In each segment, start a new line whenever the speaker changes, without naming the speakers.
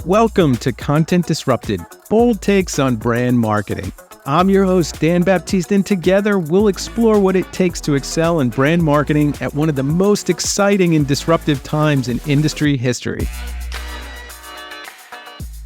Welcome to Content Disrupted, bold takes on brand marketing. I'm your host, Dan Baptiste, and together we'll explore what it takes to excel in brand marketing at one of the most exciting and disruptive times in industry history.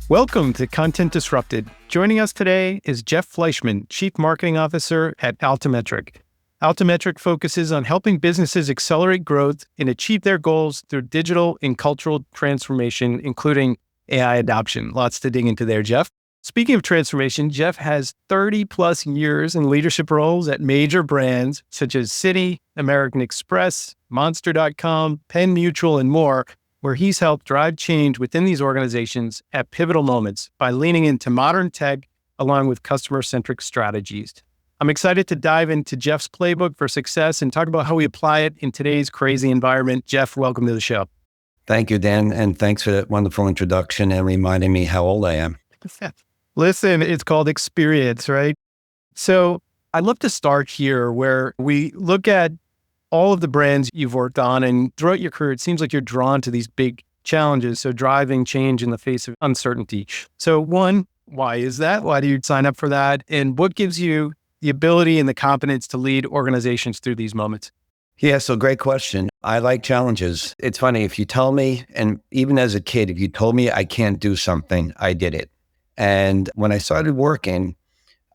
Welcome to Content Disrupted. Joining us today is Jeff Fleischman, Chief Marketing Officer at Altimetrik. Altimetrik focuses on helping businesses accelerate growth and achieve their goals through digital and cultural transformation, including AI adoption. Lots to dig into there, Jeff. Speaking of transformation, Jeff has 30 plus years in leadership roles at major brands such as Citi, American Express, Monster.com, Penn Mutual, and more, where he's helped drive change within these organizations at pivotal moments by leaning into modern tech along with customer-centric strategies. I'm excited to dive into Jeff's playbook for success and talk about how we apply it in today's crazy environment. Jeff, welcome to the show.
Thank you, Dan, and thanks for that wonderful introduction and reminding me how old I am.
Listen, it's called experience, right? So I'd love to start here where we look at all of the brands you've worked on, and throughout your career, it seems like you're drawn to these big challenges, so driving change in the face of uncertainty. So one, why is that? Why do you sign up for that? And what gives you the ability and the confidence to lead organizations through these moments?
Yeah, so great question. I like challenges. It's funny, if you tell me, and even as a kid, if you told me I can't do something, I did it. And when I started working,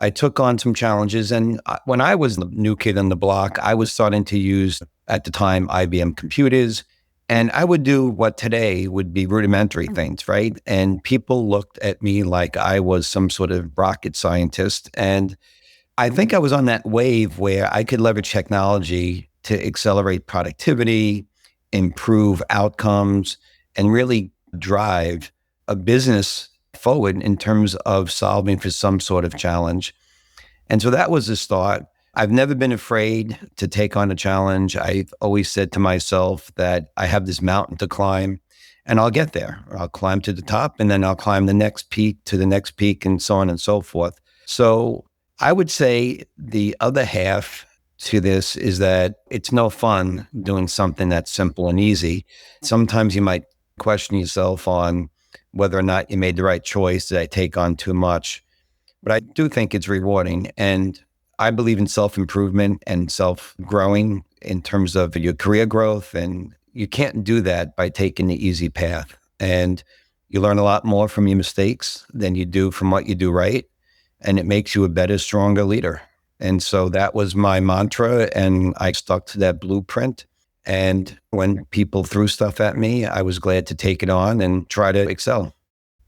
I took on some challenges. And when I was the new kid on the block, I was starting to use, at the time, IBM computers. And I would do what today would be rudimentary things, right? And people looked at me like I was some sort of rocket scientist. And I think I was on that wave where I could leverage technology to accelerate productivity, improve outcomes, and really drive a business forward in terms of solving for some sort of challenge. And so that was the start. I've never been afraid to take on a challenge. I've always said to myself that I have this mountain to climb and I'll get there. I'll climb to the top and then I'll climb the next peak to the next peak and so on and so forth. So I would say the other half to this is that it's no fun doing something that's simple and easy. Sometimes you might question yourself on whether or not you made the right choice. Did I take on too much? But I do think it's rewarding. And I believe in self-improvement and self-growing in terms of your career growth. And you can't do that by taking the easy path. And you learn a lot more from your mistakes than you do from what you do right. And it makes you a better, stronger leader. And so that was my mantra, and I stuck to that blueprint. And when people threw stuff at me, I was glad to take it on and try to excel.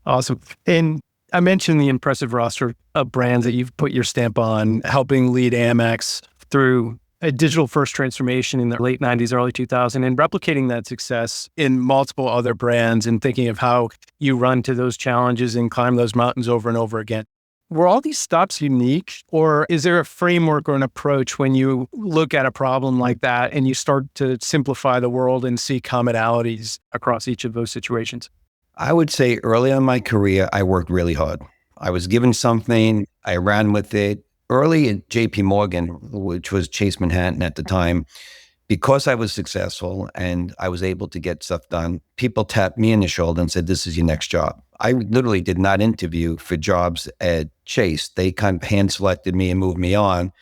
Awesome. And I mentioned the impressive roster of brands that you've put your stamp on, helping lead Amex through a digital-first transformation in the late 90s, early 2000s, and replicating that success in multiple other brands and thinking of how you run to those challenges and climb those mountains over and over again. Were all these stops unique, or is there a framework or an approach when you look at a problem like that and you start to simplify the world and see commonalities across each of those situations?
I would say early in my career, I worked really hard. I was given something, I ran with it. Early at JP Morgan, which was Chase Manhattan at the time, because I was successful and I was able to get stuff done, people tapped me on the shoulder and said, "This is your next job." I literally did not interview for jobs at Chase. They kind of hand selected me and moved me on.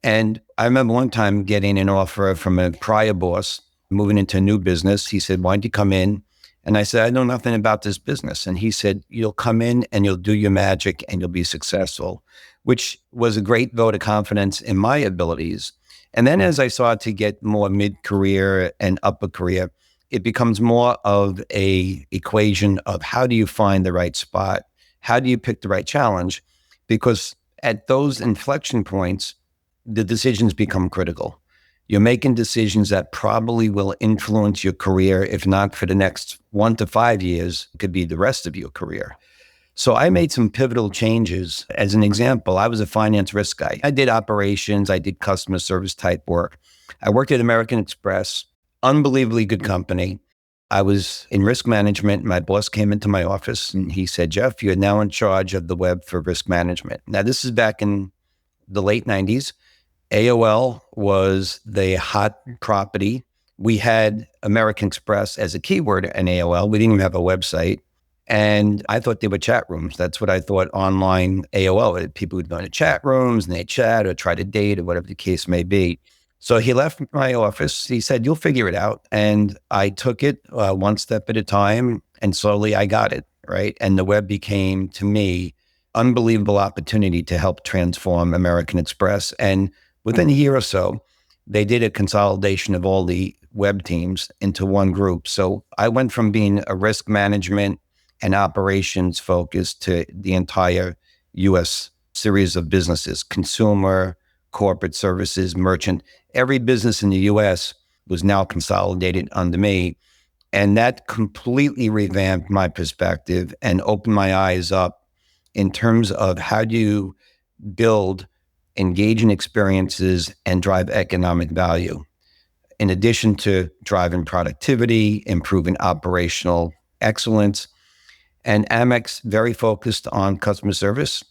And I remember one time getting an offer from a prior boss, moving into a new business. He said, "Why don't you come in?" And I said, "I know nothing about this business." And he said, "You'll come in and you'll do your magic and you'll be successful," which was a great vote of confidence in my abilities. And then as I started to get more mid-career and upper career, it becomes more of a equation of how do you find the right spot? How do you pick the right challenge? Because at those inflection points, the decisions become critical. You're making decisions that probably will influence your career, if not for the next 1 to 5 years, it could be the rest of your career. So I made some pivotal changes. As an example, I was a finance risk guy. I did operations, I did customer service type work. I worked at American Express, unbelievably good company. I was in risk management. My boss came into my office and he said, "Jeff, you're now in charge of the web for risk management." Now, this is back in the late 90s. AOL was the hot property. We had American Express as a keyword in AOL. We didn't even have a website. And I thought they were chat rooms. That's what I thought online AOL. People would go into chat rooms and they chat or try to date or whatever the case may be. So he left my office. He said, "You'll figure it out." And I took it one step at a time, and slowly I got it, right? And the web became, to me, unbelievable opportunity to help transform American Express. And within a year or so, they did a consolidation of all the web teams into one group. So I went from being a risk management and operations focused to the entire U.S. series of businesses, consumer, corporate services, merchant. Every business in the U.S. was now consolidated under me. And that completely revamped my perspective and opened my eyes up in terms of how do you build engaging experiences and drive economic value, in addition to driving productivity, improving operational excellence. And Amex very focused on customer service.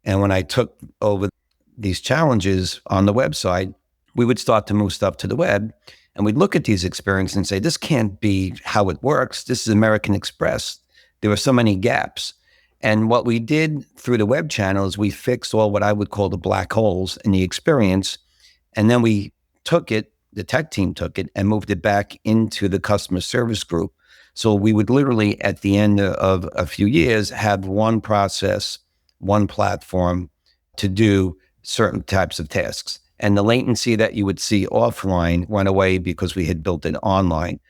And when I took over these challenges on the website, we would start to move stuff to the web. And we'd look at these experiences and say, this can't be how it works. This is American Express. There were so many gaps. And what we did through the web channel is we fixed all what I would call the black holes in the experience. And then we took it, the tech team took it and moved it back into the customer service group. So we would literally, at the end of a few years, have one process, one platform to do certain types of tasks. And the latency that you would see offline went away because we had built it online.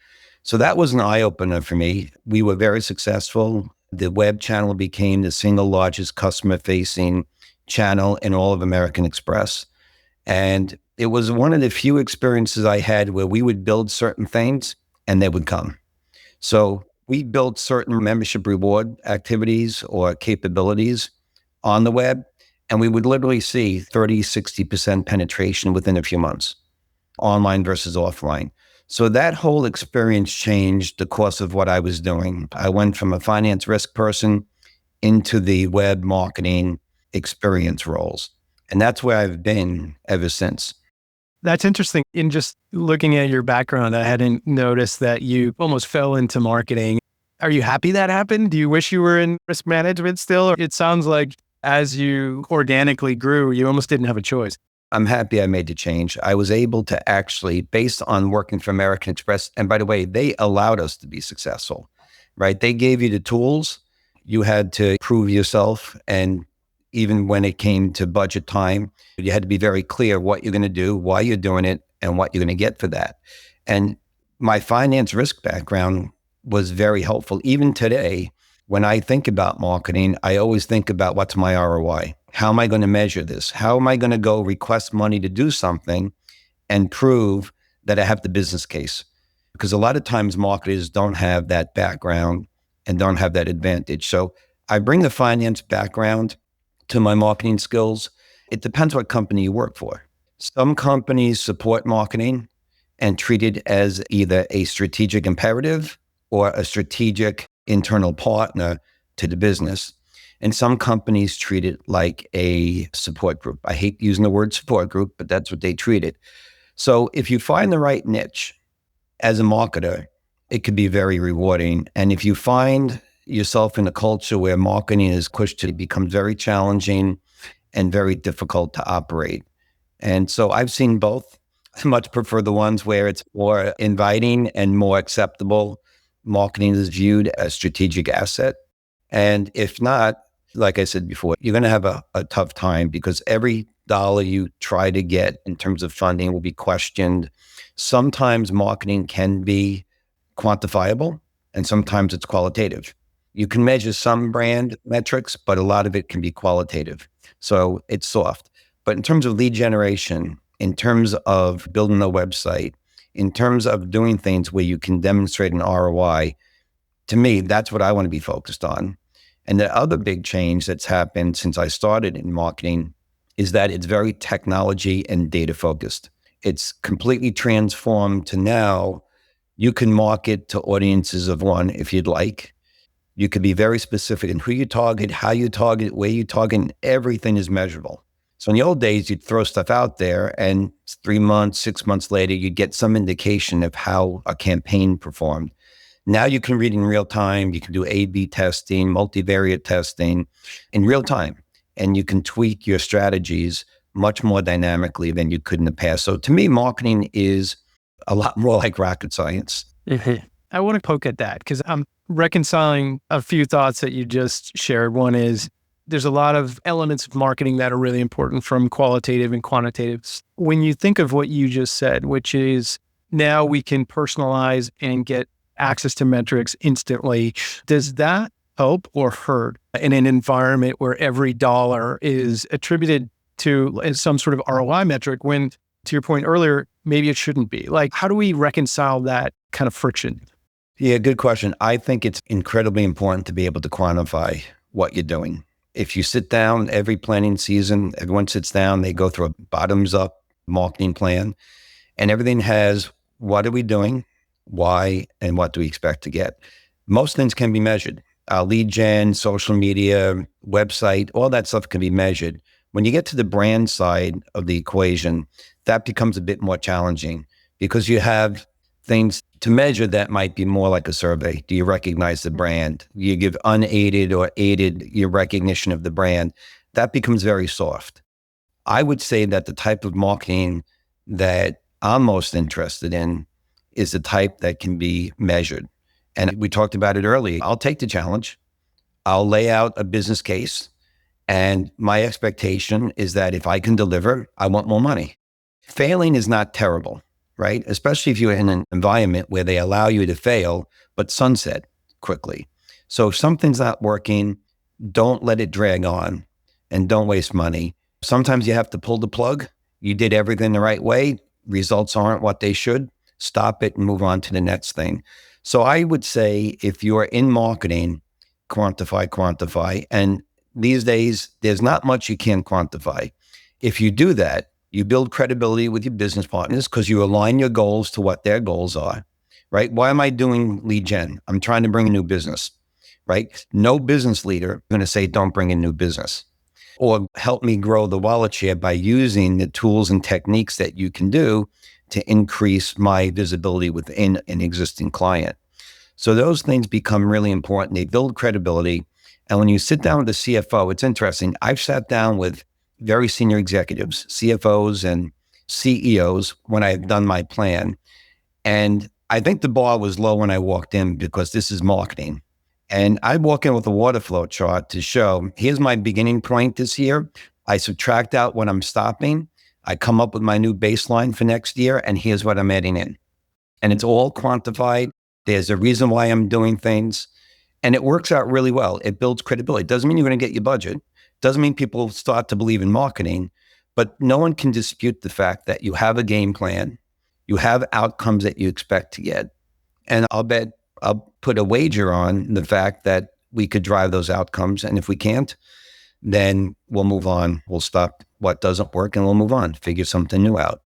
So that was an eye-opener for me. We were very successful. The web channel became the single largest customer-facing channel in all of American Express. And it was one of the few experiences I had where we would build certain things and they would come. So we built certain membership reward activities or capabilities on the web, and we would literally see 30, 60% penetration within a few months, online versus offline. So that whole experience changed the course of what I was doing. I went from a finance risk person into the web marketing experience roles. And that's where I've been ever since.
That's interesting. In just looking at your background, I hadn't noticed that you almost fell into marketing. Are you happy that happened? Do you wish you were in risk management still? Or it sounds like as you organically grew, you almost didn't have a choice.
I'm happy I made the change. I was able to actually, based on working for American Express, and by the way, they allowed us to be successful, right? They gave you the tools. You had to prove yourself. And even when it came to budget time, you had to be very clear what you're going to do, why you're doing it, and what you're going to get for that. And my finance risk background was very helpful. Even today, when I think about marketing, I always think about what's my ROI? How am I going to measure this? How am I going to go request money to do something and prove that I have the business case? Because a lot of times marketers don't have that background and don't have that advantage. So I bring the finance background to my marketing skills. It depends what company you work for. Some companies support marketing and treat it as either a strategic imperative or a strategic internal partner to the business. And some companies treat it like a support group. I hate using the word support group, but that's what they treat it. So if you find the right niche as a marketer, it could be very rewarding. And if you find yourself in a culture where marketing is pushed to, it becomes very challenging and very difficult to operate. And so I've seen both. I much prefer the ones where it's more inviting and more acceptable. Marketing is viewed as a strategic asset. And if not, like I said before, you're going to have a tough time because every dollar you try to get in terms of funding will be questioned. Sometimes marketing can be quantifiable and sometimes it's qualitative. You can measure some brand metrics, but a lot of it can be qualitative. So it's soft. But in terms of lead generation, in terms of building a website, in terms of doing things where you can demonstrate an ROI, to me, that's what I want to be focused on. And the other big change that's happened since I started in marketing is that it's very technology and data focused. It's completely transformed to now you can market to audiences of one if you'd like. You could be very specific in who you target, how you target, where you target, and everything is measurable. So in the old days, you'd throw stuff out there and 3 months, 6 months later, you'd get some indication of how a campaign performed. Now you can read in real time. You can do A/B testing, multivariate testing in real time, and you can tweak your strategies much more dynamically than you could in the past. So to me, marketing is a lot more like rocket science.
I want to poke at that because I'm reconciling a few thoughts that you just shared. One is there's a lot of elements of marketing that are really important from qualitative and quantitative. When you think of what you just said, which is now we can personalize and get access to metrics instantly, does that help or hurt in an environment where every dollar is attributed to some sort of ROI metric when, to your point earlier, maybe it shouldn't be? Like, how do we reconcile that kind of friction?
Yeah, good question. I think it's incredibly important to be able to quantify what you're doing. If you sit down every planning season, everyone sits down, they go through a bottoms up marketing plan, and everything has what are we doing, why, and what do we expect to get. Most things can be measured. Lead gen, social media, website, all that stuff can be measured. When you get to the brand side of the equation, that becomes a bit more challenging because you have things to measure that might be more like a survey. Do you recognize the brand? You give unaided or aided your recognition of the brand. That becomes very soft. I would say that the type of marketing that I'm most interested in is the type that can be measured. And we talked about it earlier. I'll take the challenge. I'll lay out a business case. And my expectation is that if I can deliver, I want more money. Failing is not terrible, right? Especially if you're in an environment where they allow you to fail, but sunset quickly. So if something's not working, don't let it drag on and don't waste money. Sometimes you have to pull the plug. You did everything the right way. Results aren't what they should. Stop it and move on to the next thing. So I would say if you're in marketing, quantify. And these days, there's not much you can quantify. If you do that, you build credibility with your business partners because you align your goals to what their goals are, right? Why am I doing lead gen? I'm trying to bring a new business, right? No business leader is going to say, don't bring in new business or help me grow the wallet share by using the tools and techniques that you can do to increase my visibility within an existing client. So those things become really important. They build credibility. And when you sit down with the CFO, it's interesting. I've sat down with very senior executives, CFOs and CEOs when I've done my plan. And I think the bar was low when I walked in because this is marketing. And I walk in with a water flow chart to show, here's my beginning point this year. I subtract out what I'm stopping. I come up with my new baseline for next year, and here's what I'm adding in. And it's all quantified. There's a reason why I'm doing things. And it works out really well. It builds credibility. It doesn't mean you're going to get your budget. Doesn't mean people start to believe in marketing. But no one can dispute the fact that you have a game plan. You have outcomes that you expect to get. And I'll put a wager on the fact that we could drive those outcomes. And if we can't, then we'll move on. We'll stop what doesn't work and we'll move on, figure something new out.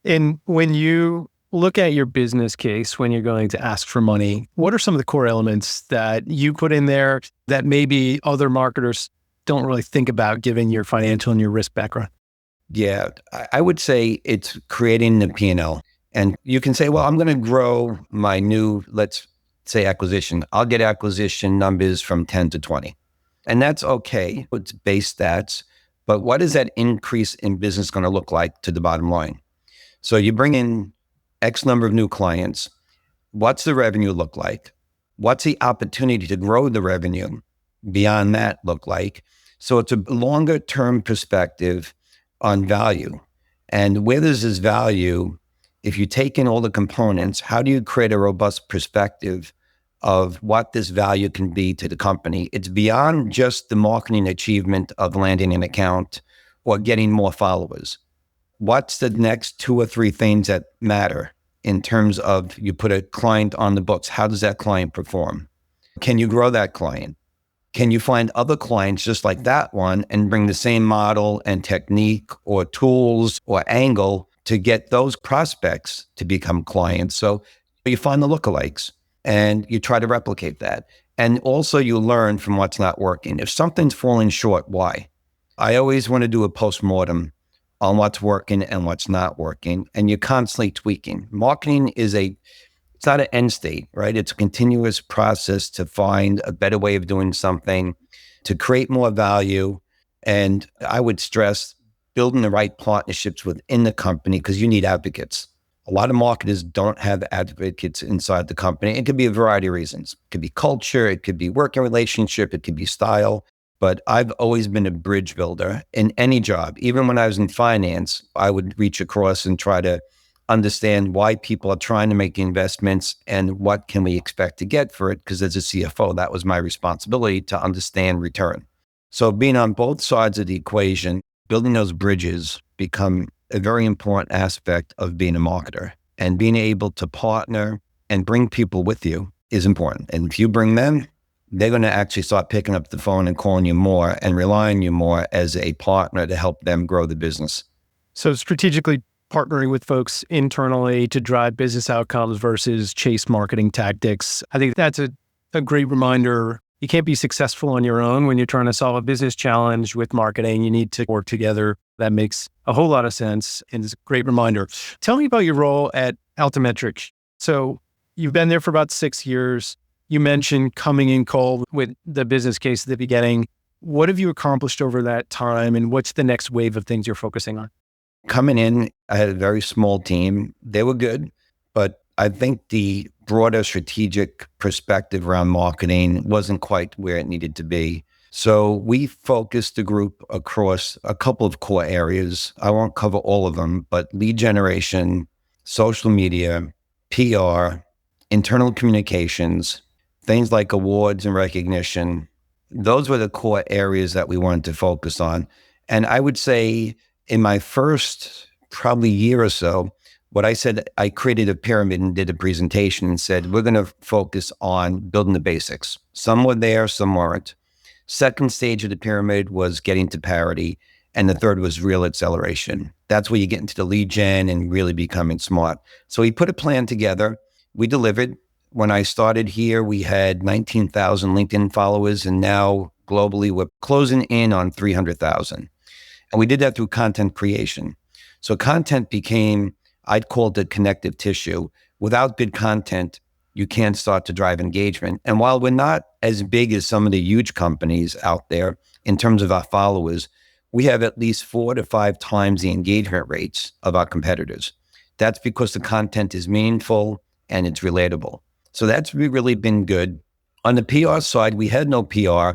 And when you look at your business case, when you're going to ask for money, what are some of the core elements that you put in there that maybe other marketers don't really think about given your financial and your risk background?
Yeah, I would say it's creating the P&L. And you can say, well, I'm going to grow my new, let's say acquisition. I'll get acquisition numbers from 10 to 20. And that's okay. It's base stats. But what is that increase in business going to look like to the bottom line? So you bring in X number of new clients. What's the revenue look like? What's the opportunity to grow the revenue beyond that look like? So it's a longer term perspective on value. And where there's this value, if you take in all the components, how do you create a robust perspective of what this value can be to the company? It's beyond just the marketing achievement of landing an account or getting more followers. What's the next 2 or 3 things that matter in terms of you put a client on the books? How does that client perform? Can you grow that client? Can you find other clients just like that one and bring the same model and technique or tools or angle to get those prospects to become clients? So you find the lookalikes and you try to replicate that. And also you learn from what's not working. If something's falling short, why? I always want to do a postmortem on what's working and what's not working. And you're constantly tweaking. Marketing is It's not an end state, right? It's a continuous process to find a better way of doing something, to create more value. And I would stress building the right partnerships within the company because you need advocates. A lot of marketers don't have advocates inside the company. It could be a variety of reasons. It could be culture, it could be working relationship, it could be style. But I've always been a bridge builder in any job. Even when I was in finance, I would reach across and try to understand why people are trying to make investments and what can we expect to get for it. Because as a CFO, that was my responsibility to understand return. So being on both sides of the equation, building those bridges become a very important aspect of being a marketer. And being able to partner and bring people with you is important. And if you bring them, they're going to actually start picking up the phone and calling you more and relying on you more as a partner to help them grow the business.
So strategically partnering with folks internally to drive business outcomes versus chase marketing tactics. I think that's a great reminder. You can't be successful on your own when you're trying to solve a business challenge with marketing. You need to work together. That makes a whole lot of sense and is a great reminder. Tell me about your role at Altimetrik. So you've been there for about 6 years. You mentioned coming in cold with the business case at the beginning. What have you accomplished over that time, and what's the next wave of things you're focusing on?
Coming in, I had a very small team. They were good, but I think the broader strategic perspective around marketing wasn't quite where it needed to be. So we focused the group across a couple of core areas. I won't cover all of them, but lead generation, social media, PR, internal communications, things like awards and recognition. Those were the core areas that we wanted to focus on. And I would say in my first probably year or so, what I said, I created a pyramid and did a presentation and said, we're going to focus on building the basics. Some were there, some weren't. Second stage of the pyramid was getting to parity. And the third was real acceleration. That's where you get into the lead gen and really becoming smart. So we put a plan together. We delivered. When I started here, we had 19,000 LinkedIn followers, and now globally, we're closing in on 300,000. And we did that through content creation. So content became, I'd call it the connective tissue. Without good content, you can't start to drive engagement. And while we're not as big as some of the huge companies out there in terms of our followers, we have at least 4 to 5 times the engagement rates of our competitors. That's because the content is meaningful and it's relatable. So that's really been good. On the PR side, we had no PR.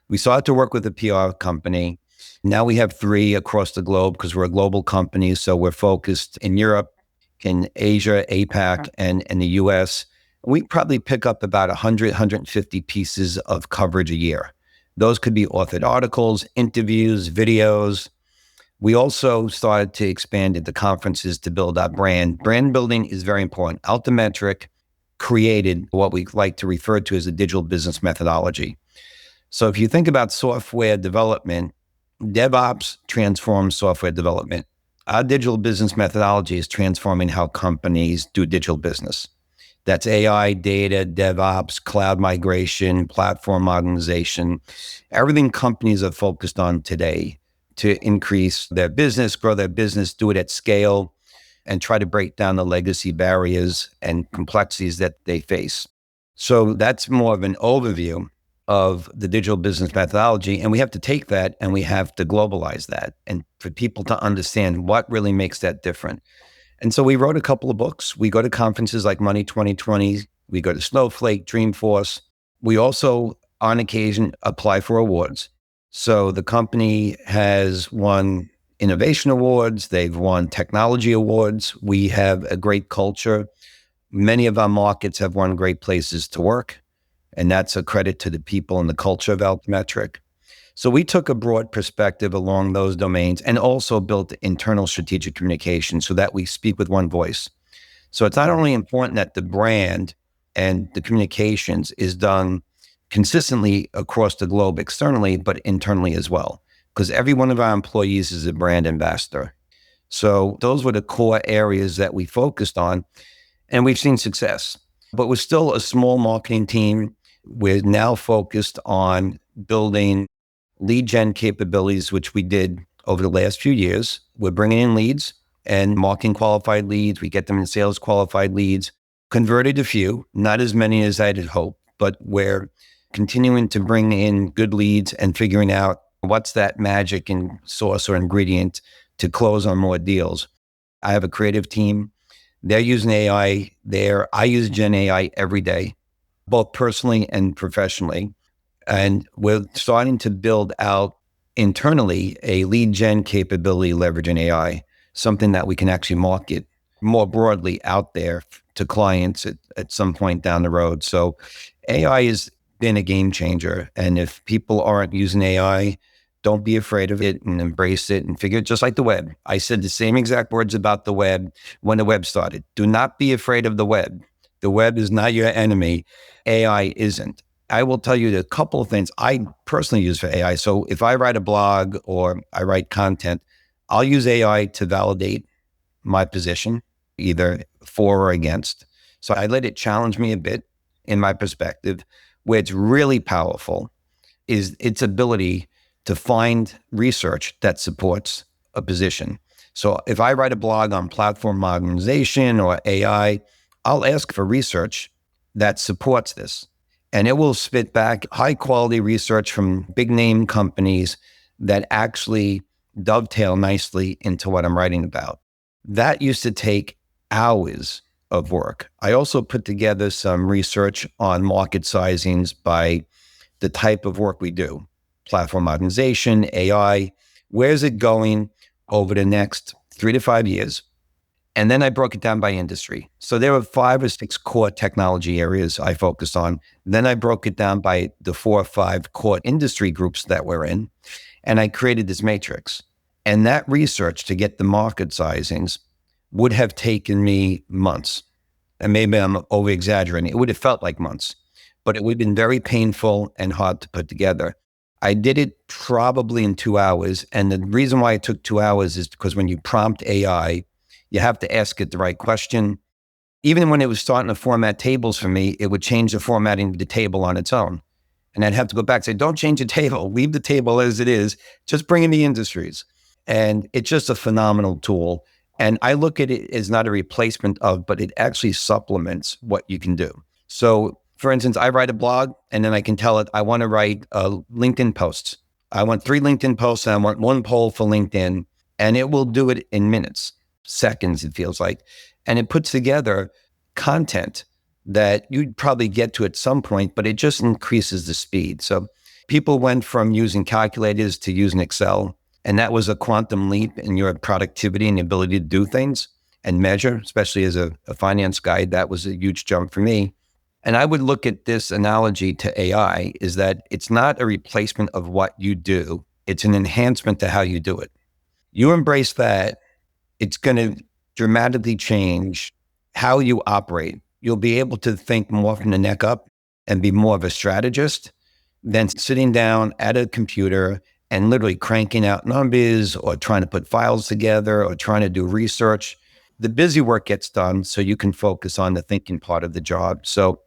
We started to work with a PR company. Now we have 3 across the globe because we're a global company. So we're focused in Europe, in Asia, APAC, and in the US. We probably pick up about 100, 150 pieces of coverage a year. Those could be authored articles, interviews, videos. We also started to expand into conferences to build our brand. Brand building is very important. Altimetrik created what we like to refer to as a digital business methodology. So if you think about software development, DevOps transforms software development. Our digital business methodology is transforming how companies do digital business. That's AI, data, DevOps, cloud migration, platform modernization, everything companies are focused on today to increase their business, grow their business, do it at scale, and try to break down the legacy barriers and complexities that they face. So that's more of an overview of the digital business methodology. And we have to take that and we have to globalize that and for people to understand what really makes that different. And so we wrote a couple of books. We go to conferences like Money 2020. We go to Snowflake, Dreamforce. We also, on occasion, apply for awards. So the company has won innovation awards. They've won technology awards. We have a great culture. Many of our markets have won great places to work. And that's a credit to the people and the culture of Altimetrik. So we took a broad perspective along those domains and also built internal strategic communication so that we speak with one voice. So it's not only important that the brand and the communications is done consistently across the globe externally, but internally as well, because every one of our employees is a brand ambassador. So those were the core areas that we focused on, and we've seen success. But we're still a small marketing team. We're now focused on building lead gen capabilities, which we did over the last few years. We're bringing in leads and marketing qualified leads. We get them in sales qualified leads. Converted a few, not as many as I'd hoped, but we're continuing to bring in good leads and figuring out what's that magic and sauce or ingredient to close on more deals. I have a creative team. They're using AI there. I use Gen AI every day, both personally and professionally. And we're starting to build out internally a lead gen capability leveraging AI, something that we can actually market more broadly out there to clients at some point down the road. So AI has been a game changer. And if people aren't using AI, don't be afraid of it and embrace it and figure it just like the web. I said the same exact words about the web when the web started. Do not be afraid of the web. The web is not your enemy. AI isn't. I will tell you a couple of things I personally use for AI. So if I write a blog or I write content, I'll use AI to validate my position, either for or against. So I let it challenge me a bit in my perspective. Where it's really powerful is its ability to find research that supports a position. So if I write a blog on platform modernization or AI, I'll ask for research that supports this. And it will spit back high quality research from big name companies that actually dovetail nicely into what I'm writing about. That used to take hours of work. I also put together some research on market sizings by the type of work we do. Platform modernization, AI, where's it going over the next 3 to 5 years? And then I broke it down by industry. So there were 5 or 6 core technology areas I focused on. Then I broke it down by the 4 or 5 core industry groups that we're in. And I created this matrix. And that research to get the market sizings would have taken me months. And maybe I'm over exaggerating. It would have felt like months, but it would have been very painful and hard to put together. I did it probably in 2 hours. And the reason why it took 2 hours is because when you prompt AI, you have to ask it the right question. Even when it was starting to format tables for me, it would change the formatting of the table on its own. And I'd have to go back and say, don't change the table, leave the table as it is, just bring in the industries. And it's just a phenomenal tool. And I look at it as not a replacement of, but it actually supplements what you can do. So for instance, I write a blog and then I can tell it, I want to write LinkedIn posts. I want 3 LinkedIn posts and I want 1 poll for LinkedIn, and it will do it in minutes, seconds, it feels like. And it puts together content that you'd probably get to at some point, but it just increases the speed. So people went from using calculators to using Excel, and that was a quantum leap in your productivity and ability to do things and measure, especially as a finance guy. That was a huge jump for me. And I would look at this analogy to AI is that it's not a replacement of what you do. It's an enhancement to how you do it. You embrace that, it's going to dramatically change how you operate. You'll be able to think more from the neck up and be more of a strategist than sitting down at a computer and literally cranking out numbers or trying to put files together or trying to do research. The busy work gets done so you can focus on the thinking part of the job. So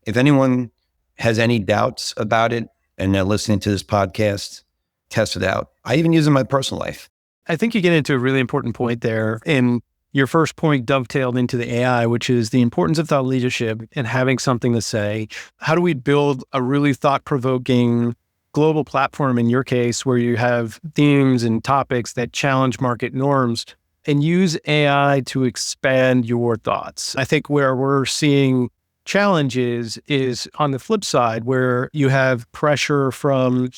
if anyone has any doubts about it and they're listening to this podcast, test it out. I even use it in my personal life.
I think you get into a really important point there. And your first point dovetailed into the AI, which is the importance of thought leadership and having something to say. How do we build a really thought-provoking global platform, in your case, where you have themes and topics that challenge market norms and use AI to expand your thoughts? I think where we're seeing challenges is on the flip side, where you have pressure from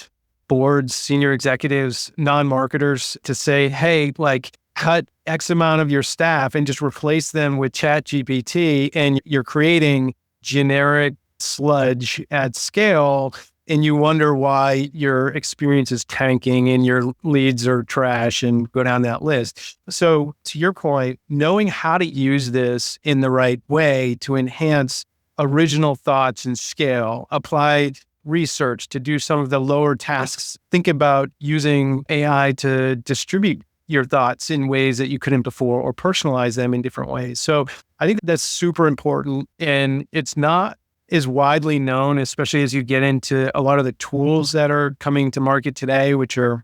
boards, senior executives, non-marketers to say, hey, like, cut X amount of your staff and just replace them with ChatGPT, and you're creating generic sludge at scale. And you wonder why your experience is tanking and your leads are trash and go down that list. So to your point, knowing how to use this in the right way to enhance original thoughts and scale, applied research to do some of the lower tasks, think about using AI to distribute your thoughts in ways that you couldn't before or personalize them in different ways. So I think that's super important. And it's not as widely known, especially as you get into a lot of the tools that are coming to market today, which are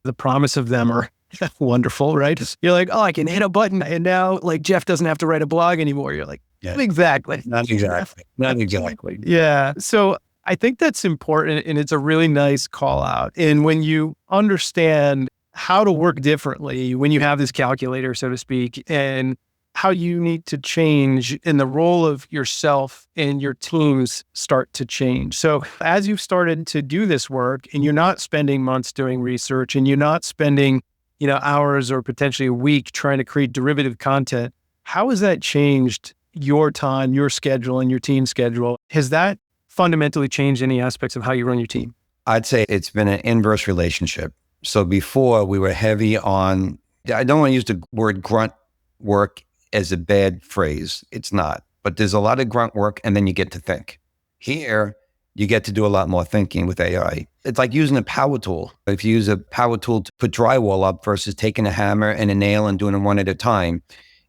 the promise of them are wonderful, right? You're like, oh, I can hit a button and now like Jeff doesn't have to write a blog anymore. You're like,
Yeah.
Exactly.
Not exactly. Not exactly.
Yeah. So I think that's important, and it's a really nice call out. And when you understand how to work differently, when you have this calculator, so to speak, and how you need to change and the role of yourself and your teams start to change. So as you've started to do this work and you're not spending months doing research and you're not spending, hours or potentially a week trying to create derivative content, how has that changed your time, your schedule, and your team's schedule? Has that fundamentally changed any aspects of how you run your team?
I'd say it's been an inverse relationship. So before we were heavy on, I don't want to use the word grunt work as a bad phrase. It's not, but there's a lot of grunt work and then you get to think. Here, you get to do a lot more thinking with AI. It's like using a power tool. If you use a power tool to put drywall up versus taking a hammer and a nail and doing them one at a time,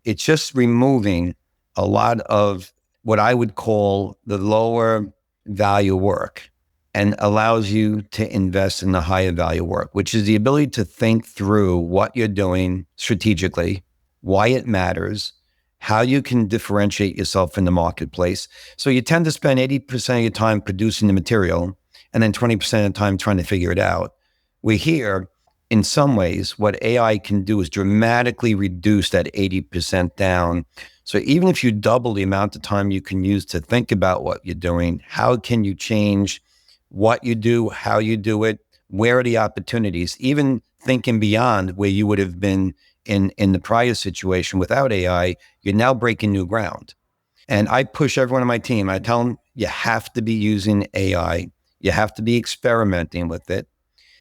it's just removing a lot of what I would call the lower value work and allows you to invest in the higher value work, which is the ability to think through what you're doing strategically, why it matters, how you can differentiate yourself in the marketplace. So you tend to spend 80% of your time producing the material and then 20% of the time trying to figure it out. We hear, in some ways, what AI can do is dramatically reduce that 80% down. So even if you double the amount of time you can use to think about what you're doing, how can you change what you do, how you do it, where are the opportunities, even thinking beyond where you would have been in the prior situation without AI, you're now breaking new ground. And I push everyone on my team. I tell them, you have to be using AI. You have to be experimenting with it.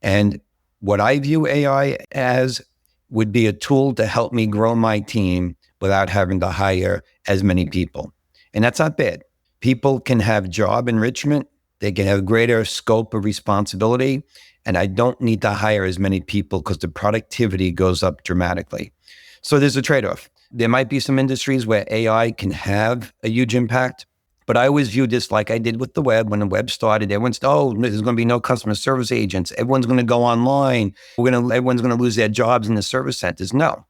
And what I view AI as would be a tool to help me grow my team without having to hire as many people. And that's not bad. People can have job enrichment. They can have greater scope of responsibility. And I don't need to hire as many people because the productivity goes up dramatically. So there's a trade-off. There might be some industries where AI can have a huge impact, but I always view this like I did with the web. When the web started, everyone's, there's going to be no customer service agents. Everyone's going to go online. Everyone's going to lose their jobs in the service centers. No,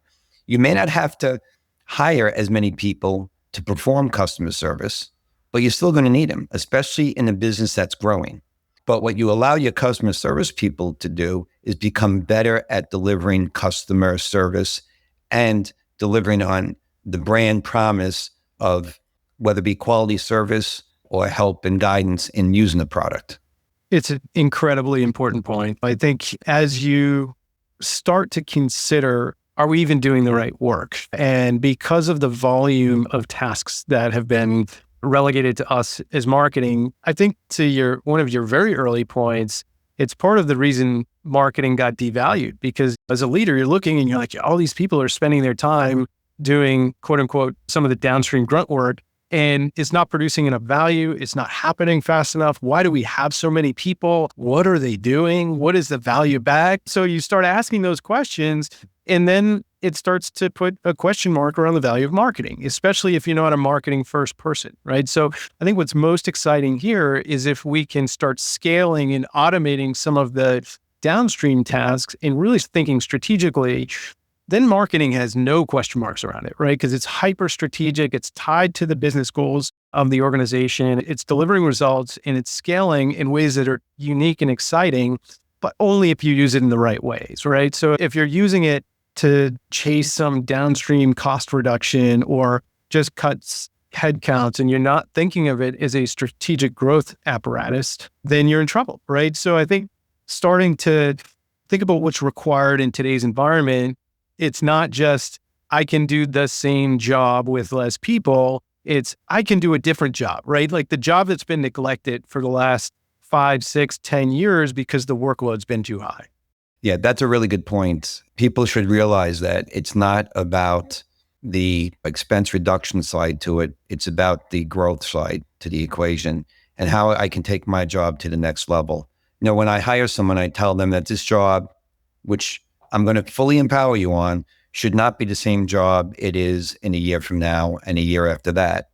you may not have to hire as many people to perform customer service, but you're still going to need them, especially in a business that's growing. But what you allow your customer service people to do is become better at delivering customer service and delivering on the brand promise of whether it be quality service or help and guidance in using the product.
It's an incredibly important point. I think as you start to consider, are we even doing the right work? And because of the volume of tasks that have been relegated to us as marketing, I think to one of your very early points, it's part of the reason marketing got devalued, because as a leader, you're looking and you're like, all these people are spending their time doing, quote unquote, some of the downstream grunt work, and it's not producing enough value. It's not happening fast enough. Why do we have so many people? What are they doing? What is the value back? So you start asking those questions, and then it starts to put a question mark around the value of marketing, especially if you're not a marketing first person, right? So I think what's most exciting here is if we can start scaling and automating some of the downstream tasks and really thinking strategically, then marketing has no question marks around it, right? Because it's hyper strategic, it's tied to the business goals of the organization, it's delivering results, and it's scaling in ways that are unique and exciting, but only if you use it in the right ways, right? So if you're using it to chase some downstream cost reduction or just cuts headcounts and you're not thinking of it as a strategic growth apparatus, then you're in trouble, right? So I think starting to think about what's required in today's environment, it's not just, I can do the same job with less people. It's, I can do a different job, right? Like the job that's been neglected for the last 5, 6, 10 years because the workload's been too high.
Yeah, that's a really good point. People should realize that it's not about the expense reduction side to it. It's about the growth side to the equation and how I can take my job to the next level. You know, when I hire someone, I tell them that this job, which I'm going to fully empower you on, should not be the same job it is in a year from now and a year after that,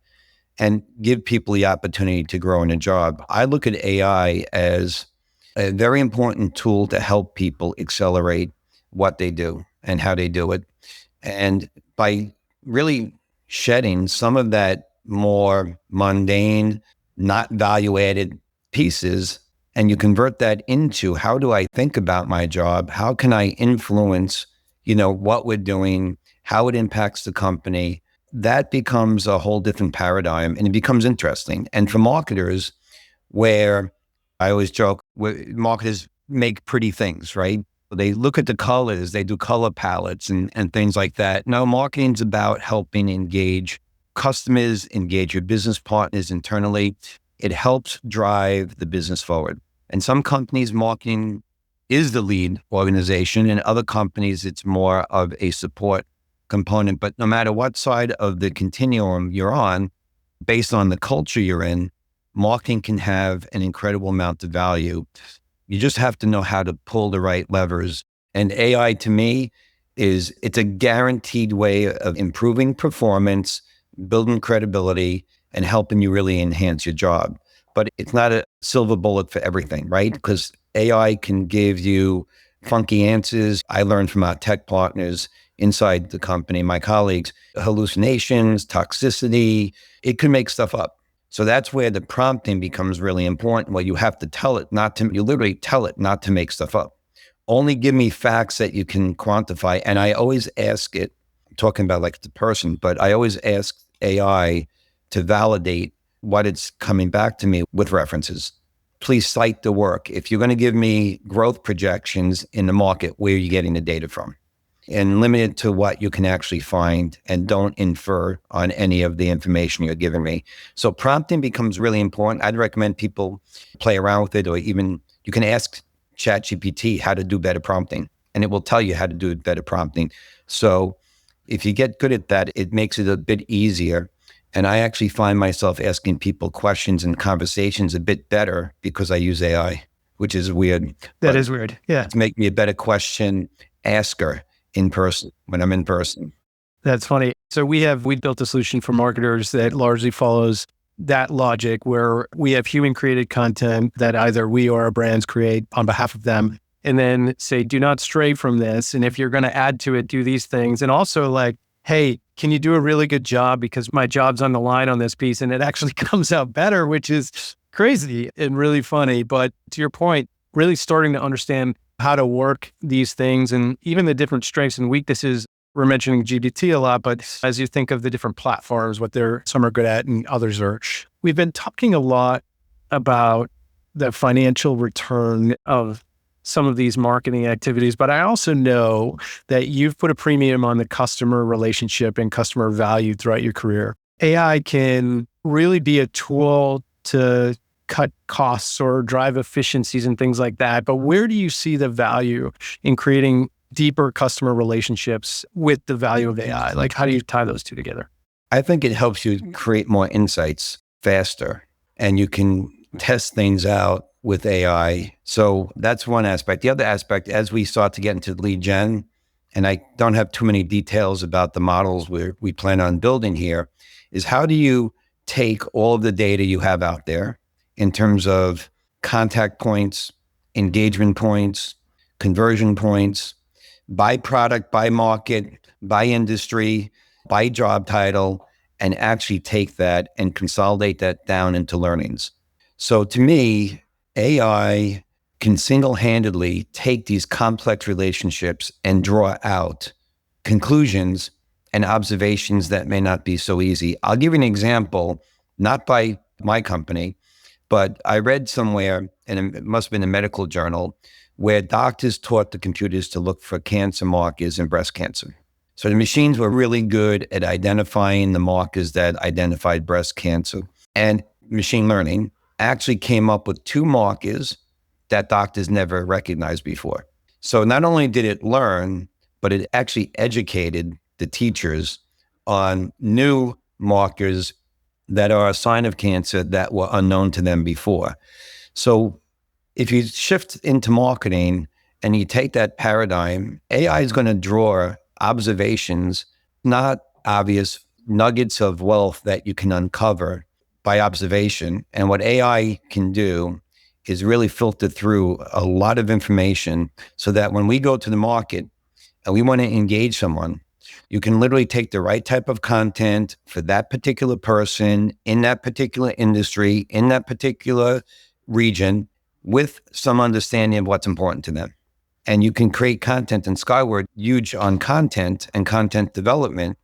and give people the opportunity to grow in a job. I look at AI as a very important tool to help people accelerate what they do and how they do it. And by really shedding some of that more mundane, not value-added pieces, and you convert that into how do I think about my job? How can I influence, what we're doing, how it impacts the company? That becomes a whole different paradigm, and it becomes interesting. And for marketers, where I always joke, marketers make pretty things, right? They look at the colors, they do color palettes and things like that. No, marketing's about helping engage customers, engage your business partners internally. It helps drive the business forward. And some companies, marketing is the lead organization. In other companies, it's more of a support component. But no matter what side of the continuum you're on, based on the culture you're in, marketing can have an incredible amount of value. You just have to know how to pull the right levers. And AI to me it's a guaranteed way of improving performance, building credibility, and helping you really enhance your job. But it's not a silver bullet for everything, right? Because AI can give you funky answers. I learned from our tech partners inside the company, my colleagues, hallucinations, toxicity. It could make stuff up. So that's where the prompting becomes really important, where you have to you literally tell it not to make stuff up. Only give me facts that you can quantify. And I always ask it, I'm talking about like the person, but I always ask AI to validate what it's coming back to me with references. Please cite the work. If you're going to give me growth projections in the market, where are you getting the data from? And limit it to what you can actually find, and don't infer on any of the information you're giving me. So prompting becomes really important. I'd recommend people play around with it, or even you can ask ChatGPT how to do better prompting, and it will tell you how to do better prompting. So if you get good at that, it makes it a bit easier. And I actually find myself asking people questions and conversations a bit better because I use AI, which is weird.
That is weird. Yeah.
To make me a better question asker in person when I'm in person.
That's funny. So we built a solution for marketers that largely follows that logic, where we have human created content that either we or our brands create on behalf of them, and then say, do not stray from this. And if you're going to add to it, do these things. And also like, hey, can you do a really good job because my job's on the line on this piece? And it actually comes out better, which is crazy and really funny. But to your point, really starting to understand how to work these things and even the different strengths and weaknesses. We're mentioning GPT a lot, but as you think of the different platforms, some are good at and others are. We've been talking a lot about the financial return of some of these marketing activities, but I also know that you've put a premium on the customer relationship and customer value throughout your career. AI can really be a tool to cut costs or drive efficiencies and things like that. But where do you see the value in creating deeper customer relationships with the value of AI? Like, how do you tie those two together?
I think it helps you create more insights faster, and you can test things out with AI. So that's one aspect. The other aspect, as we start to get into lead gen, and I don't have too many details about the models we plan on building here, is how do you take all of the data you have out there in terms of contact points, engagement points, conversion points, by product, by market, by industry, by job title, and actually take that and consolidate that down into learnings. So to me, AI can single-handedly take these complex relationships and draw out conclusions and observations that may not be so easy. I'll give you an example, not by my company, but I read somewhere, and it must have been a medical journal, where doctors taught the computers to look for cancer markers in breast cancer. So the machines were really good at identifying the markers that identified breast cancer. And machine learning actually came up with 2 markers that doctors never recognized before. So not only did it learn, but it actually educated the teachers on new markers that are a sign of cancer that were unknown to them before. So if you shift into marketing and you take that paradigm, AI is going to draw observations, not obvious nuggets of wealth that you can uncover by observation. And what AI can do is really filter through a lot of information so that when we go to the market and we want to engage someone, You can literally take the right type of content for that particular person in that particular industry, in that particular region, with some understanding of what's important to them. And you can create content, and Skyward, huge on content and content development.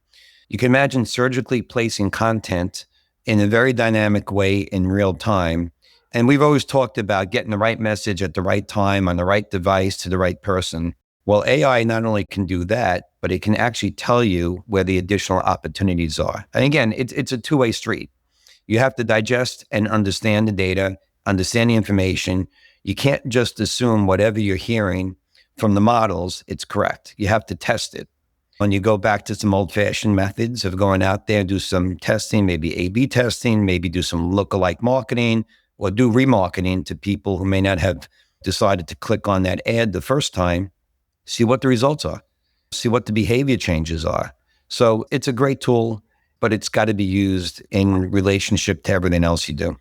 You can imagine surgically placing content in a very dynamic way in real time. And we've always talked about getting the right message at the right time on the right device to the right person. Well, AI not only can do that, but it can actually tell you where the additional opportunities are. And again, it's a two-way street. You have to digest and understand the data, understand the information. You can't just assume whatever you're hearing from the models, it's correct. You have to test it. When you go back to some old-fashioned methods of going out there, do some testing, maybe A/B testing, maybe do some lookalike marketing, or do remarketing to people who may not have decided to click on that ad the first time, see what the results are, see what the behavior changes are. So it's a great tool, but it's got to be used in relationship to everything else you do.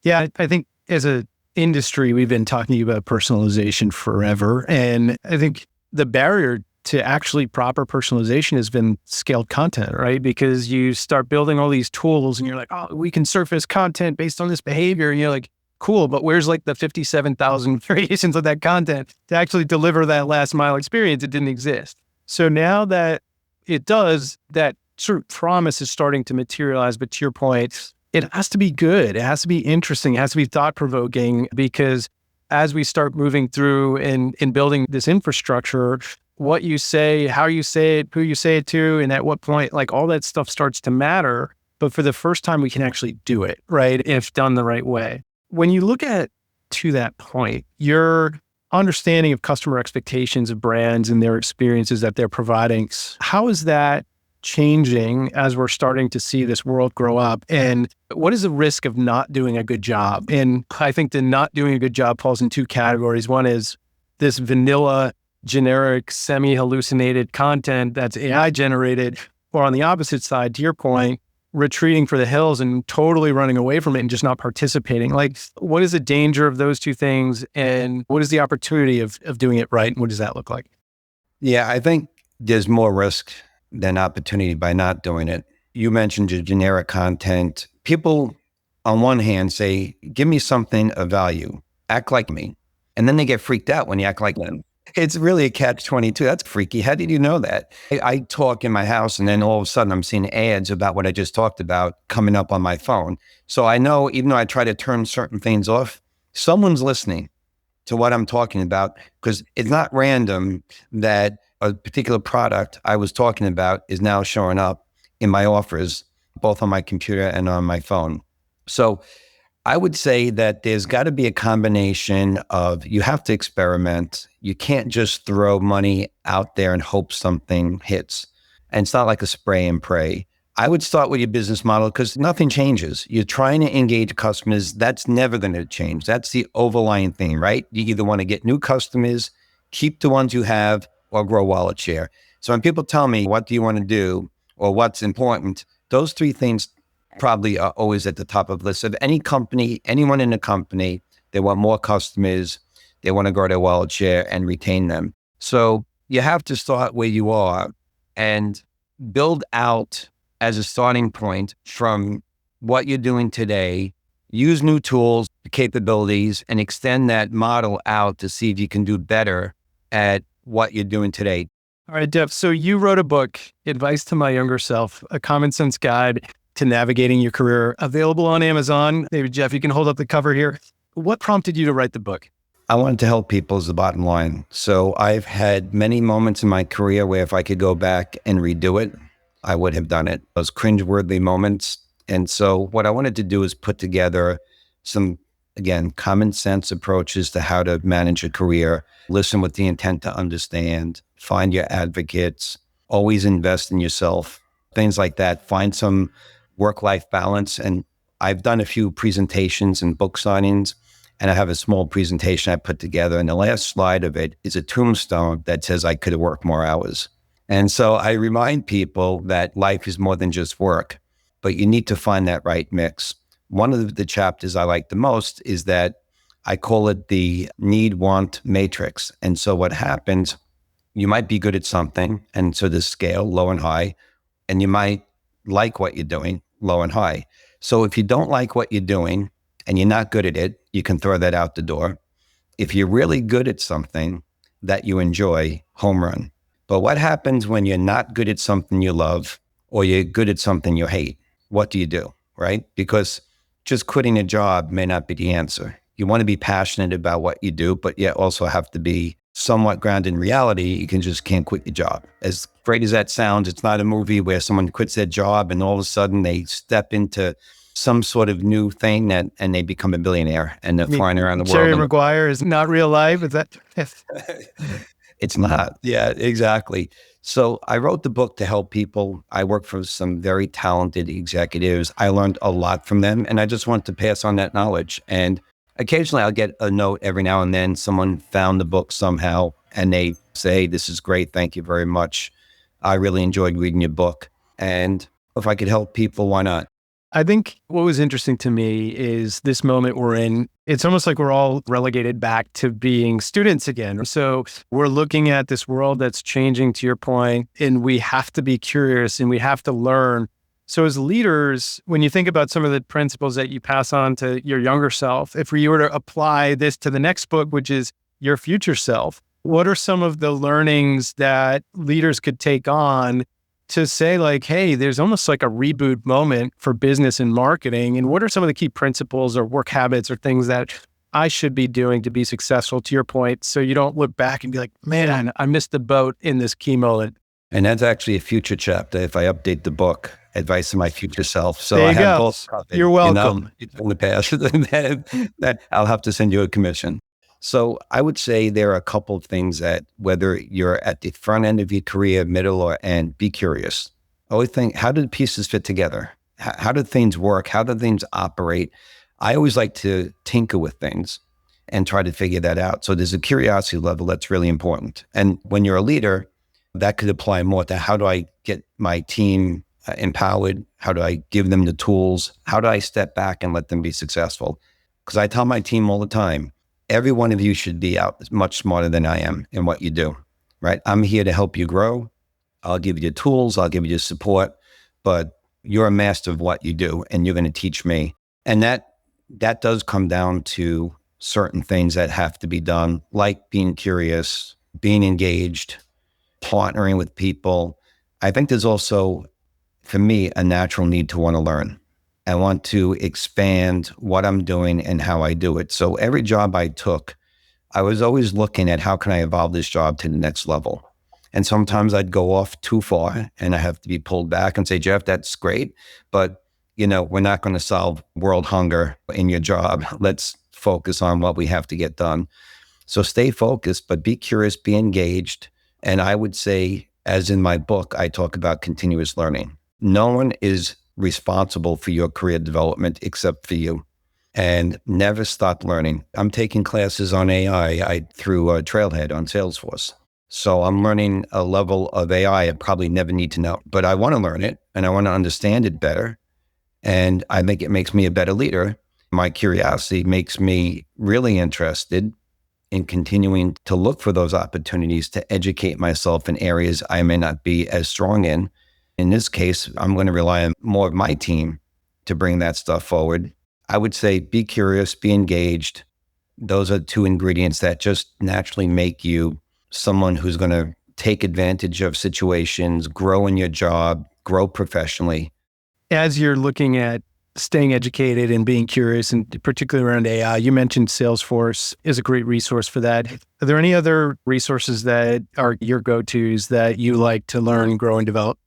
Yeah, I think as a industry, we've been talking about personalization forever. And I think the barrier to actually proper personalization has been scaled content, right? Because you start building all these tools and you're like, oh, we can surface content based on this behavior. And you're like, cool, but where's like the 57,000 variations of that content to actually deliver that last mile experience? It didn't exist. So now that it does, that sort of promise is starting to materialize. But to your point, it has to be good. It has to be interesting. It has to be thought-provoking, because as we start moving through and building this infrastructure, what you say, how you say it, who you say it to, and at what point, like all that stuff starts to matter. But for the first time, we can actually do it, right? If done the right way. When you look at to that point, your understanding of customer expectations of brands and their experiences that they're providing, how is that changing as we're starting to see this world grow up? And what is the risk of not doing a good job? And I think the not doing a good job falls in two categories. One is this vanilla, generic, semi-hallucinated content that's AI generated, or on the opposite side, to your point, retreating for the hills and totally running away from it and just not participating. Like, what is the danger of those two things? And what is the opportunity of doing it right? And what does that look like?
Yeah, I think there's more risk than opportunity by not doing it. You mentioned your generic content. People, on one hand, say, give me something of value, act like me. And then they get freaked out when you act like them. It's really a catch-22. That's freaky. How did you know that? I talk in my house, and then all of a sudden I'm seeing ads about what I just talked about coming up on my phone. So I know, even though I try to turn certain things off, someone's listening to what I'm talking about, because it's not random that a particular product I was talking about is now showing up in my offers, both on my computer and on my phone. So I would say that there's got to be a combination of, you have to experiment. You can't just throw money out there and hope something hits. And it's not like a spray and pray. I would start with your business model, because nothing changes. You're trying to engage customers. That's never going to change. That's the overlying thing, right? You either want to get new customers, keep the ones you have, or grow wallet share. So when people tell me, what do you want to do, or what's important, those three things probably are always at the top of the list of any company. Anyone in a company, they want more customers, they want to grow their wallet share and retain them. So you have to start where you are and build out as a starting point from what you're doing today. Use new tools, capabilities, and extend that model out to see if you can do better at what you're doing today.
All right, Jeff. So you wrote a book, Advice to My Younger Self, a common sense guide to navigating your career, available on Amazon. Maybe, Jeff, you can hold up the cover here. What prompted you to write the book?
I wanted to help people is the bottom line. So I've had many moments in my career where if I could go back and redo it, I would have done it. Those cringeworthy moments. And so what I wanted to do is put together some, again, common sense approaches to how to manage a career, listen with the intent to understand, find your advocates, always invest in yourself, things like that. Find some work-life balance. And I've done a few presentations and book signings, and I have a small presentation I put together. And the last slide of it is a tombstone that says I could have worked more hours. And so I remind people that life is more than just work, but you need to find that right mix. One of the chapters I like the most is that I call it the need-want matrix. And so what happens you might be good at something. And so there's scale, low and high, and you might like what you're doing, low and high. So if you don't like what you're doing and you're not good at it, you can throw that out the door. If you're really good at something that you enjoy, home run. But what happens when you're not good at something you love or you're good at something you hate? What do you do, right? Because just quitting a job may not be the answer. You want to be passionate about what you do, but yet also have to be somewhat grounded in reality. You just can't quit your job. As great as that sounds, it's not a movie where someone quits their job and all of a sudden they step into some sort of new thing and they become a billionaire and they're flying around the world.
Jerry Maguire is not real life. Is that?
It's not. Yeah, exactly. So I wrote the book to help people. I work for some very talented executives. I learned a lot from them, and I just want to pass on that knowledge. And occasionally I'll get a note every now and then. Someone found the book somehow and they say, "This is great. Thank you very much. I really enjoyed reading your book." And if I could help people, why not?
I think what was interesting to me is this moment we're in. It's almost like we're all relegated back to being students again. So we're looking at this world that's changing, to your point, and we have to be curious and we have to learn. So as leaders, when you think about some of the principles that you pass on to your younger self, if we were to apply this to the next book, which is your future self, what are some of the learnings that leaders could take on to say like, hey, there's almost like a reboot moment for business and marketing. And what are some of the key principles or work habits or things that I should be doing to be successful, to your point, so you don't look back and be like, man, I missed the boat in this key moment.
And that's actually a future chapter. If I update the book, advice to my future self. So
there you
I have
go.
both covered.
You're welcome.
In the past, that I'll have to send you a commission. So I would say there are a couple of things that, whether you're at the front end of your career, middle or end, be curious. Always think, how do the pieces fit together? How do things work? How do things operate? I always like to tinker with things and try to figure that out. So there's a curiosity level that's really important. And when you're a leader, that could apply more to how do I get my team empowered? How do I give them the tools? How do I step back and let them be successful? Because I tell my team all the time, every one of you should be out much smarter than I am in what you do, right? I'm here to help you grow. I'll give you the tools. I'll give you the support, but you're a master of what you do and you're going to teach me. And that does come down to certain things that have to be done, like being curious, being engaged, partnering with people. I think there's also, for me, a natural need to want to learn. I want to expand what I'm doing and how I do it. So every job I took, I was always looking at how can I evolve this job to the next level. And sometimes I'd go off too far and I have to be pulled back and say, "Jeff, that's great, but we're not going to solve world hunger in your job. Let's focus on what we have to get done." So stay focused, but be curious, be engaged. And I would say, as in my book, I talk about continuous learning. No one is responsible for your career development except for you. And never stop learning. I'm taking classes on AI through Trailhead on Salesforce. So I'm learning a level of AI I probably never need to know, but I want to learn it and I want to understand it better. And I think it makes me a better leader. My curiosity makes me really interested in continuing to look for those opportunities to educate myself in areas I may not be as strong in. In this case, I'm going to rely on more of my team to bring that stuff forward. I would say be curious, be engaged. Those are two ingredients that just naturally make you someone who's going to take advantage of situations, grow in your job, grow professionally.
As you're looking at staying educated and being curious, and particularly around AI, you mentioned Salesforce is a great resource for that. Are there any other resources that are your go-tos that you like to learn, grow, and develop?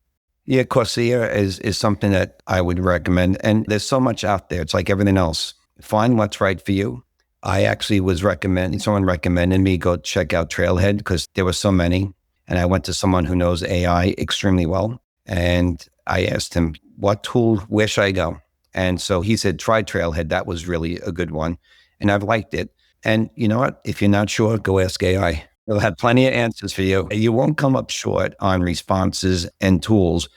Yeah, Coursera is something that I would recommend. And there's so much out there. It's like everything else. Find what's right for you. I actually someone recommended me go check out Trailhead because there were so many. And I went to someone who knows AI extremely well. And I asked him, what tool, where should I go? And so he said, try Trailhead. That was really a good one. And I've liked it. And you know what? If you're not sure, go ask AI. They'll have plenty of answers for you. You won't come up short on responses and tools,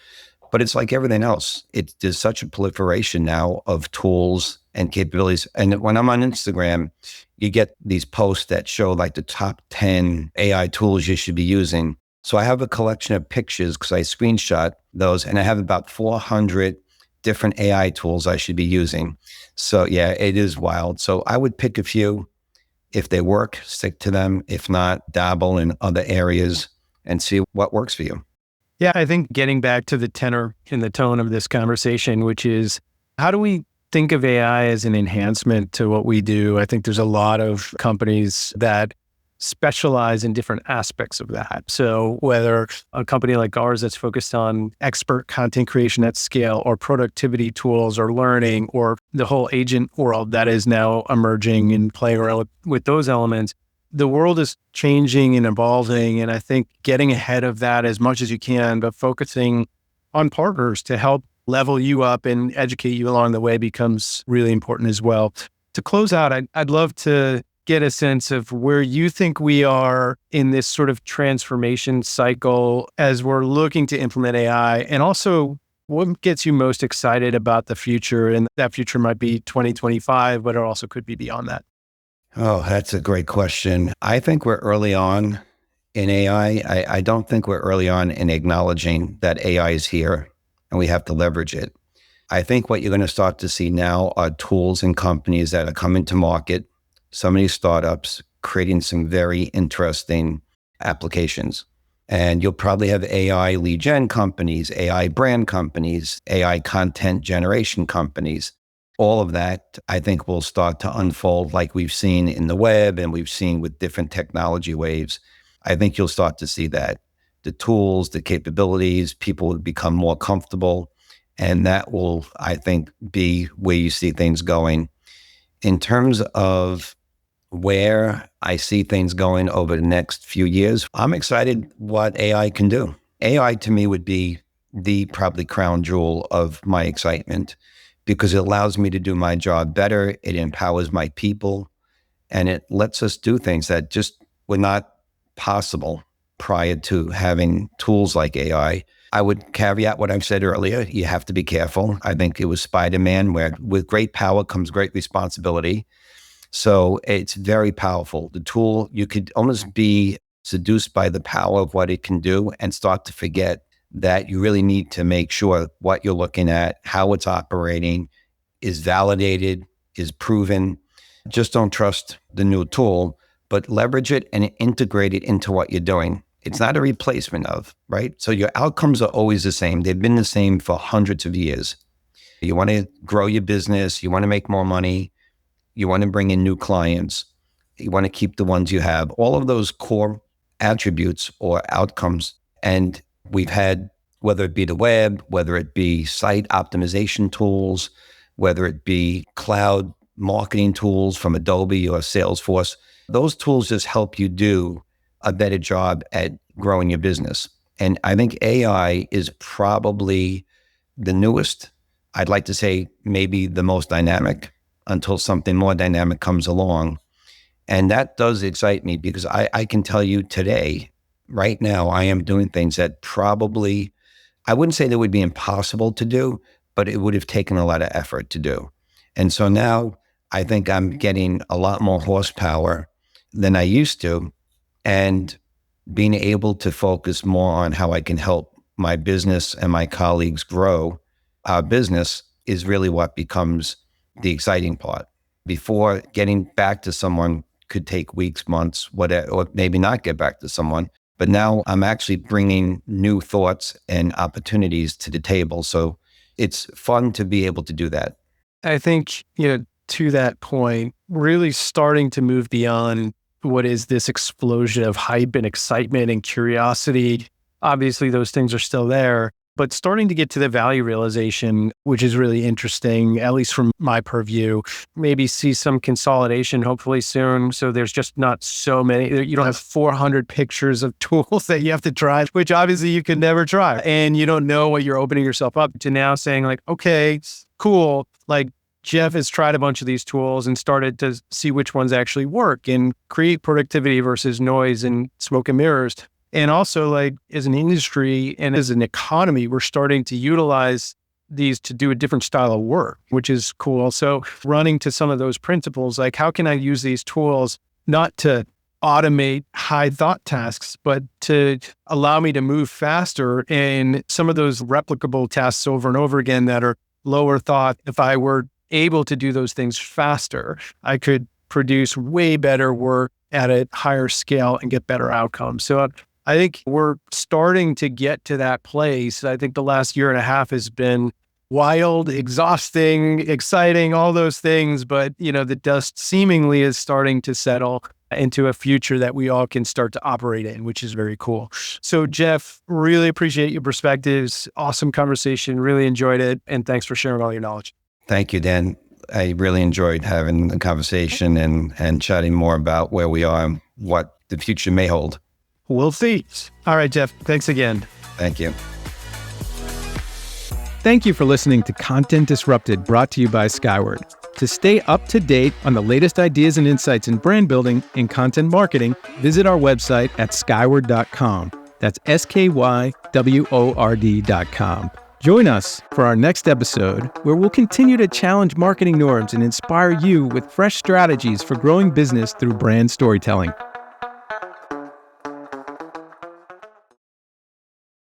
but it's like everything else. There's such a proliferation now of tools and capabilities. And when I'm on Instagram, you get these posts that show like the top 10 AI tools you should be using. So I have a collection of pictures because I screenshot those, and I have about 400 different AI tools I should be using. So yeah, it is wild. So I would pick a few. If they work, stick to them. If not, dabble in other areas and see what works for you.
Yeah, I think getting back to the tenor and the tone of this conversation, which is how do we think of AI as an enhancement to what we do? I think there's a lot of companies that specialize in different aspects of that. So whether a company like ours that's focused on expert content creation at scale, or productivity tools, or learning, or the whole agent world that is now emerging and playing around with those elements, the world is changing and evolving. And I think getting ahead of that as much as you can, but focusing on partners to help level you up and educate you along the way becomes really important as well. To close out, I'd love to get a sense of where you think we are in this sort of transformation cycle as we're looking to implement AI, and also what gets you most excited about the future. And that future might be 2025, but it also could be beyond that.
Oh, that's a great question. I think we're early on in AI. I don't think we're early on in acknowledging that AI is here and we have to leverage it. I think what you're going to start to see now are tools and companies that are coming to market, so many startups creating some very interesting applications. And you'll probably have AI lead gen companies, AI brand companies, AI content generation companies. All of that, I think, will start to unfold like we've seen in the web and we've seen with different technology waves. I think you'll start to see that. The tools, the capabilities, people will become more comfortable. And that will, I think, be where you see things going. In terms of where I see things going over the next few years, I'm excited what AI can do. AI to me would be the probably crown jewel of my excitement because it allows me to do my job better. It empowers my people and it lets us do things that just were not possible prior to having tools like AI. I would caveat what I've said earlier. You have to be careful. I think it was Spider-Man where with great power comes great responsibility. So it's very powerful. The tool, you could almost be seduced by the power of what it can do and start to forget that you really need to make sure what you're looking at, how it's operating, is validated, is proven. Just don't trust the new tool, but leverage it and integrate it into what you're doing. It's not a replacement of, right? So your outcomes are always the same. They've been the same for hundreds of years. You want to grow your business. You want to make more money. You want to bring in new clients. You want to keep the ones you have. All of those core attributes or outcomes. And we've had, whether it be the web, whether it be site optimization tools, whether it be cloud marketing tools from Adobe or Salesforce, those tools just help you do a better job at growing your business. And I think AI is probably the newest. I'd like to say maybe the most dynamic until something more dynamic comes along. And that does excite me because I can tell you today, right now, I am doing things that probably, I wouldn't say that would be impossible to do, but it would have taken a lot of effort to do. And so now I think I'm getting a lot more horsepower than I used to, and being able to focus more on how I can help my business and my colleagues grow our business is really what becomes the exciting part. Before, getting back to someone could take weeks, months, whatever, or maybe not get back to someone. But now I'm actually bringing new thoughts and opportunities to the table. So it's fun to be able to do that.
I think, to that point, really starting to move beyond what is this explosion of hype and excitement and curiosity. Obviously, those things are still there, but starting to get to the value realization, which is really interesting, at least from my purview. Maybe see some consolidation hopefully soon. So there's just not so many, you don't have 400 pictures of tools that you have to try, which obviously you can never try. And you don't know what you're opening yourself up to now saying like, okay, cool. Like Jeff has tried a bunch of these tools and started to see which ones actually work and create productivity versus noise and smoke and mirrors. And also, like, as an industry and as an economy, we're starting to utilize these to do a different style of work, which is cool. So running to some of those principles, like how can I use these tools not to automate high thought tasks, but to allow me to move faster in some of those replicable tasks over and over again that are lower thought. If I were able to do those things faster, I could produce way better work at a higher scale and get better outcomes. So I think we're starting to get to that place. I think the last year and a half has been wild, exhausting, exciting, all those things. But, the dust seemingly is starting to settle into a future that we all can start to operate in, which is very cool. So Jeff, really appreciate your perspectives. Awesome conversation. Really enjoyed it. And thanks for sharing all your knowledge.
Thank you, Dan. I really enjoyed having the conversation and chatting more about where we are and what the future may hold.
We'll see. All right, Jeff. Thanks again.
Thank you.
Thank you for listening to Content Disrupted, brought to you by Skyward. To stay up to date on the latest ideas and insights in brand building and content marketing, visit our website at skyward.com. That's skyword.com. Join us for our next episode, where we'll continue to challenge marketing norms and inspire you with fresh strategies for growing business through brand storytelling.